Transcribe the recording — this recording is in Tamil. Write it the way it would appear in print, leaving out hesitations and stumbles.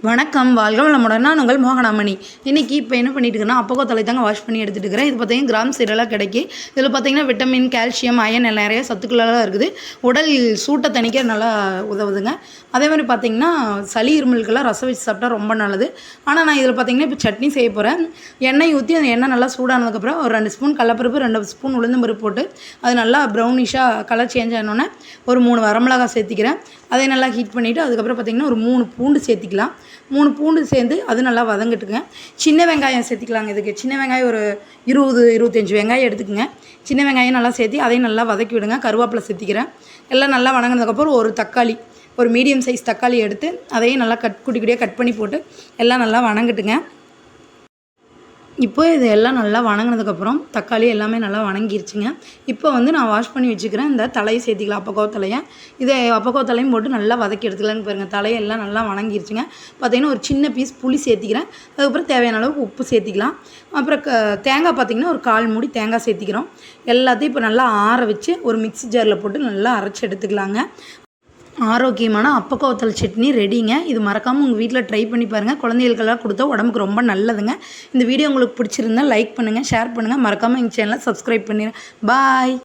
வணக்கம், வாழ்க வளமுடன். நான் உங்கள் மோகனாமணி. இன்றைக்கி இப்போ என்ன பண்ணிட்டு இருக்கேன்னா, அப்பக்கோ தலை தாங்க வாஷ் பண்ணி எடுத்துகிட்டு இருக்கிறேன். இது பார்த்தீங்கன்னா கிராம் சைடெல்லாம் கிடைக்கி. இதில் பார்த்தீங்கன்னா விட்டமின், கால்சியம், அயன் எல்லாம் நிறைய சத்துக்கள்லாம் இருக்குது. உடல் சூட்டை தணிக்க நல்லா உதவுதுங்க. அதே மாதிரி பார்த்தீங்கன்னா சளி இருமலுக்கெல்லாம் ரசம் வச்சு சாப்பிட்டா ரொம்ப நல்லது. ஆனால் நான் இதில் பார்த்தீங்கன்னா இப்போ சட்னி செய்ய போகிறேன். எண்ணெய் ஊற்றி அந்த எண்ணெய் நல்லா சூடானதுக்கப்புறம் ஒரு 2 ஸ்பூன் கடலப்பருப்பு, 2 ஸ்பூன் உளுந்தம்பருப்பு போட்டு அது நல்லா ப்ரௌனிஷாக கலர் சேஞ்ச் ஆனோடனே ஒரு 3 வரமிளகாய் சேர்த்திக்கிறேன். அதை நல்லா ஹீட் பண்ணிவிட்டு அதுக்கப்புறம் பார்த்திங்கன்னா ஒரு 3 பூண்டு சேர்த்திக்கலாம். 3 பூண்டு சேர்ந்து அது நல்லா வதங்கட்டுங்க. சின்ன வெங்காயம் சேர்த்திக்கலாங்க. இதுக்கு சின்ன வெங்காயம் ஒரு 20-25 வெங்காயம் எடுத்துக்கோங்க. சின்ன வெங்காயம் நல்லா சேர்த்தி அதையும் நல்லா வதக்கி விடுங்க. கருவேப்பிலை சேர்த்திக்கிறேன். எல்லாம் நல்லா வதங்கினதுக்கப்புறம் ஒரு தக்காளி, ஒரு மீடியம் சைஸ் தக்காளி எடுத்து அதையும் நல்லா குட்டி குட்டியாக கட் பண்ணி போட்டு எல்லாம் நல்லா வதங்கட்டுங்க. இப்போ இது எல்லாம் நல்லா வதங்கினதுக்கப்புறம் தக்காளி எல்லாமே நல்லா வதங்கிருச்சுங்க. இப்போ வந்து நான் வாஷ் பண்ணி வச்சுக்கிறேன் இந்த தலையை சேர்த்திக்கலாம், அப்பக்கோ தலையை. இதை அப்பக்கோ தலையும் போட்டு நல்லா வதக்கி எடுத்துக்கலான்னு பாருங்கள். தலையெல்லாம் நல்லா வதங்கிருச்சுங்க. பார்த்திங்கன்னா ஒரு சின்ன பீஸ் புளி சேர்த்திக்கிறேன். அதுக்கப்புறம் தேவையான அளவுக்கு உப்பு சேர்த்திக்கலாம். அப்புறம் தேங்காய் பார்த்திங்கன்னா ஒரு 1/4 மூடி தேங்காய் சேர்த்திக்கிறோம். எல்லாத்தையும் இப்போ நல்லா ஆற வச்சு ஒரு மிக்ஸி ஜாரில் போட்டு நல்லா அரைச்சி எடுத்துக்கலாங்க. ஆரோக்கியமான அப்பக்கோத்தல் சட்னி ரெடிங்க. இது மறக்காமல் உங்கள் வீட்டில் ட்ரை பண்ணி பாருங்கள். குழந்தைகளுக்கெல்லாம் கொடுத்தா உடம்புக்கு ரொம்ப நல்லதுங்க. இந்த வீடியோ உங்களுக்கு பிடிச்சிருந்தா லைக் பண்ணுங்கள், ஷேர் பண்ணுங்கள். மறக்காமல் எங்கள் சேனலை சப்ஸ்கிரைப் பண்ணிடுங்க. பாய்.